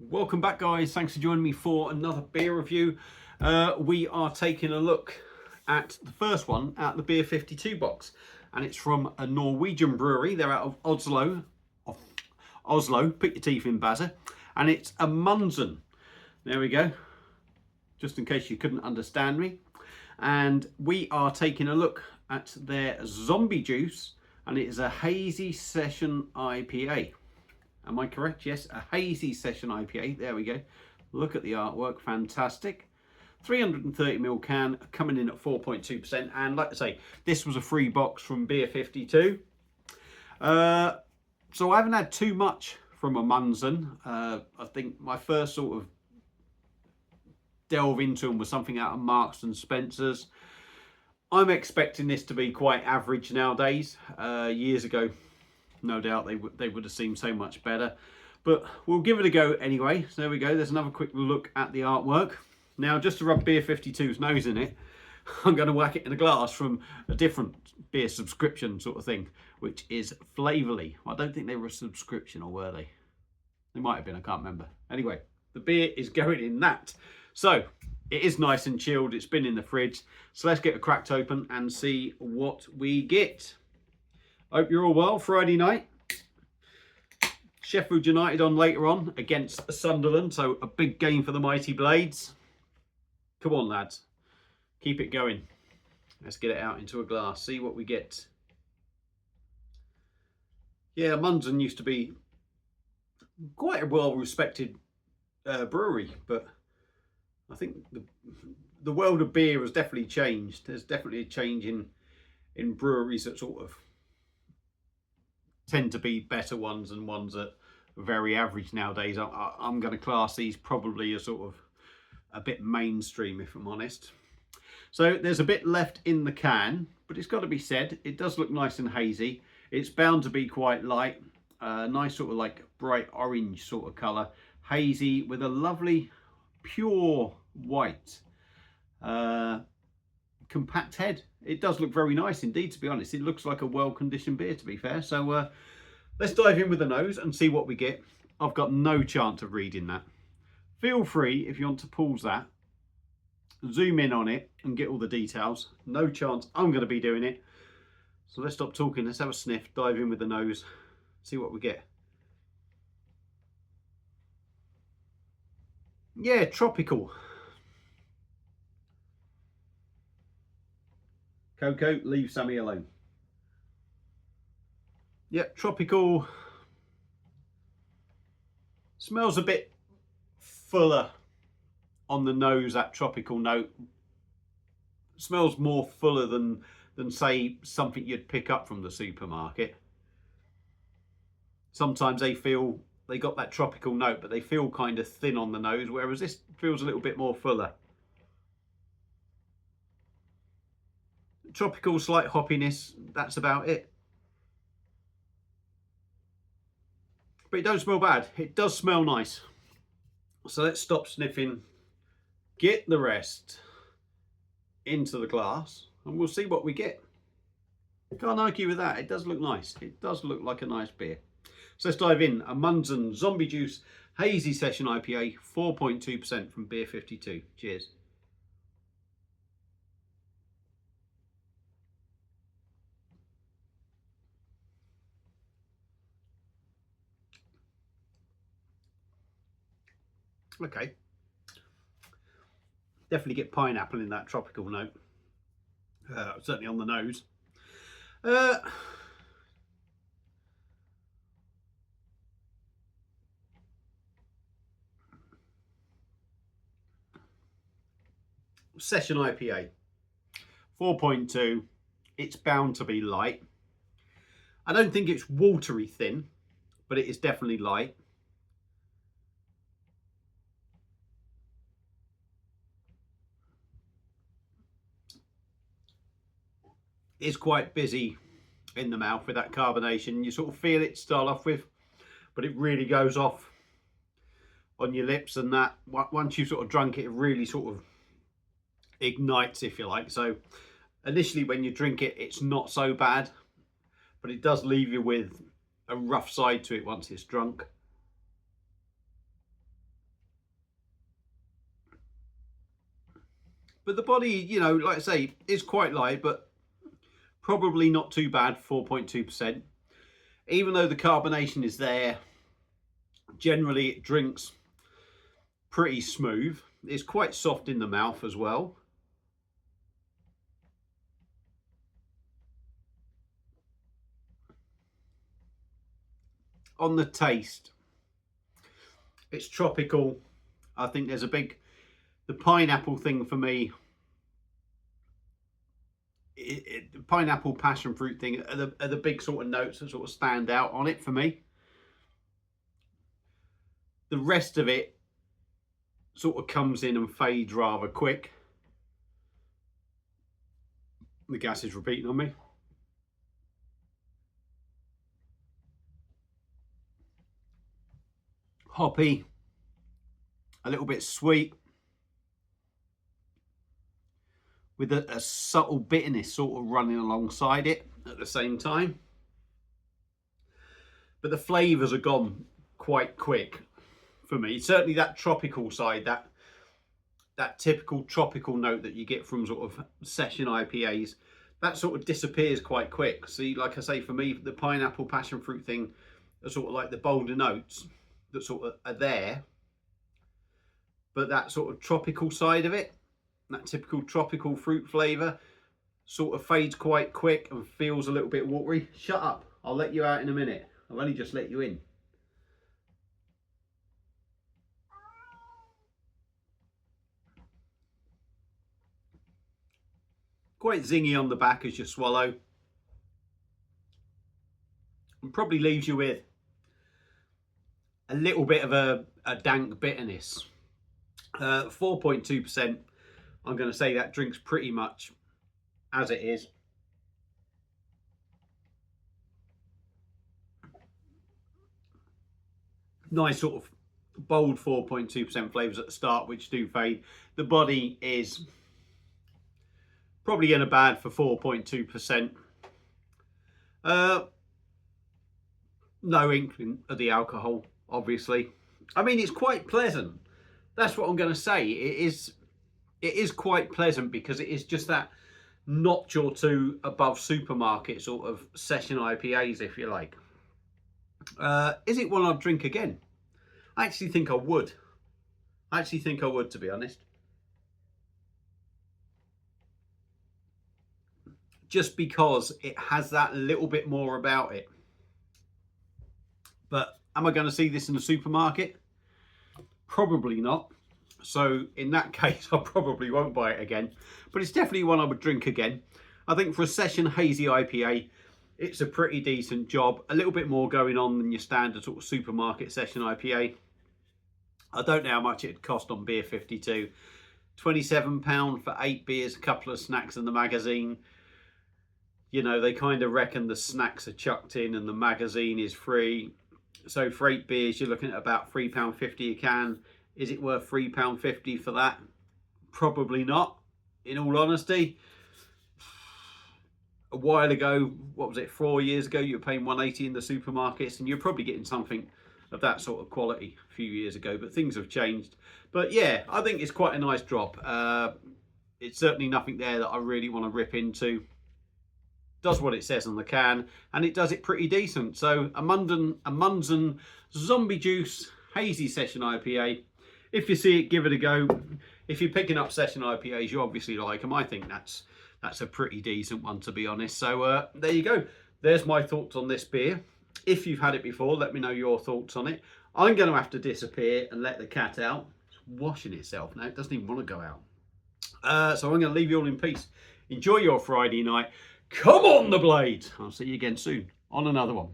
Welcome back, guys. Thanks for joining me for another beer review. We are taking a look at the first one out of the Beer 52 box, and it's from a Norwegian brewery. They're out of Oslo. Put your teeth in, Bazza. And it's Amundson. There we go. Just in case you couldn't understand me. And we are taking a look at their zombie juice, and it is a hazy session IPA. Am I correct? Yes, a hazy session IPA. There we go. Look at the artwork. Fantastic. 330ml can, coming in at 4.2%. And like I say, this was a free box from Beer 52. So I haven't had too much from Amundson. I think my first sort of delve into them was something out of Marks and Spencer's. I'm expecting this to be quite average nowadays. Years ago, no doubt they would have seemed so much better, but we'll give it a go anyway. So there we go. There's another quick look at the artwork. Now, just to rub Beer 52's nose in it, I'm going to whack it in a glass from a different beer subscription sort of thing, which is Flavorly. I don't think they were a subscription, or were they? They might have been, I can't remember. Anyway, the beer is going in that. So it is nice and chilled. It's been in the fridge. So let's get it cracked open and see what we get. Hope you're all well. Friday night. Sheffield United on later on against Sunderland. So a big game for the Mighty Blades. Come on, lads. Keep it going. Let's get it out into a glass. See what we get. Yeah, Amundson used to be quite a well-respected brewery. But I think the world of beer has definitely changed. There's definitely a change in breweries that sort of tend to be better ones and ones that are very average nowadays. I'm going to class these probably as sort of a bit mainstream, if I'm honest. So there's a bit left in the can, but it's got to be said, it does look nice and hazy. It's bound to be quite light, nice sort of like bright orange sort of colour, hazy with a lovely pure white compact head. It does look very nice indeed, to be honest. It looks like a well-conditioned beer, to be fair. So let's dive in with the nose and see what we get. I've got no chance of reading that. Feel free, if you want to pause that, zoom in on it and get all the details. No chance I'm going to be doing it. So let's stop talking. Let's have a sniff, dive in with the nose, see what we get. Yeah, tropical. Coco, leave Sammy alone. Yep, tropical. Smells a bit fuller on the nose, that tropical note. Smells more fuller than say something you'd pick up from the supermarket. Sometimes they got that tropical note, but they feel kind of thin on the nose, whereas this feels a little bit more fuller. Tropical, slight hoppiness, that's about it. But it don't smell bad. It does smell nice. So let's stop sniffing, get the rest into the glass, and we'll see what we get. Can't argue with that. It does look nice. It does look like a nice beer. So let's dive in. Amundson Zombie Juice Hazy Session IPA, 4.2% from Beer 52. Cheers. Okay. Definitely get pineapple in that tropical note. Certainly on the nose. Session IPA, 4.2. It's bound to be light. I don't think it's watery thin, but it is definitely light. It's quite busy in the mouth with that carbonation. You sort of feel it start off with, but it really goes off on your lips, and that once you've sort of drunk it, it really sort of ignites, if you like. So initially when you drink it, it's not so bad, but it does leave you with a rough side to it once it's drunk. But the body, you know, like I say, is quite light, but probably not too bad, 4.2%. Even though the carbonation is there, generally it drinks pretty smooth. It's quite soft in the mouth as well. On the taste, it's tropical. I think there's the pineapple thing for me. The pineapple passion fruit thing are the big sort of notes that sort of stand out on it for me. The rest of it sort of comes in and fades rather quick. The gas is repeating on me. Hoppy, a little bit sweet, with a subtle bitterness sort of running alongside it at the same time. But the flavours are gone quite quick for me. Certainly that tropical side, that typical tropical note that you get from sort of session IPAs, that sort of disappears quite quick. See, like I say, for me, the pineapple passion fruit thing are sort of like the bolder notes that sort of are there. But that sort of tropical side of it, that typical tropical fruit flavour, sort of fades quite quick and feels a little bit watery. Shut up, I'll let you out in a minute. I've only just let you in. Quite zingy on the back as you swallow. And probably leaves you with a little bit of a dank bitterness. 4.2%. I'm going to say that drinks pretty much as it is. Nice sort of bold 4.2% flavours at the start, which do fade. The body is probably in a bad for 4.2%. No inkling of the alcohol, obviously. I mean, it's quite pleasant. That's what I'm going to say. It is quite pleasant because it is just that notch or two above supermarket sort of session IPAs, if you like. Is it one I'd drink again? I actually think I would. To be honest. Just because it has that little bit more about it. But am I going to see this in the supermarket? Probably not. So in that case, I probably won't buy it again. But it's definitely one I would drink again. I think for a session hazy IPA, it's a pretty decent job. A little bit more going on than your standard sort of supermarket session IPA. I don't know how much it'd cost on Beer 52. £27 for 8 beers, a couple of snacks in the magazine. You know, they kind of reckon the snacks are chucked in and the magazine is free. So for 8 beers, you're looking at about £3.50 a can. Is it worth £3.50 for that? Probably not, in all honesty. A while ago, what was it, 4 years ago, you were paying £1.80 in the supermarkets, and you're probably getting something of that sort of quality a few years ago, but things have changed. But yeah, I think it's quite a nice drop. It's certainly nothing there that I really want to rip into. Does what it says on the can, and it does it pretty decent. So Amundson Zombie Juice Hazy Session IPA. If you see it, give it a go. If you're picking up session IPAs, you obviously like them. I think that's a pretty decent one, to be honest. So there you go. There's my thoughts on this beer. If you've had it before, let me know your thoughts on it. I'm going to have to disappear and let the cat out. It's washing itself now. It doesn't even want to go out. So I'm going to leave you all in peace. Enjoy your Friday night. Come on, the blades. I'll see you again soon on another one.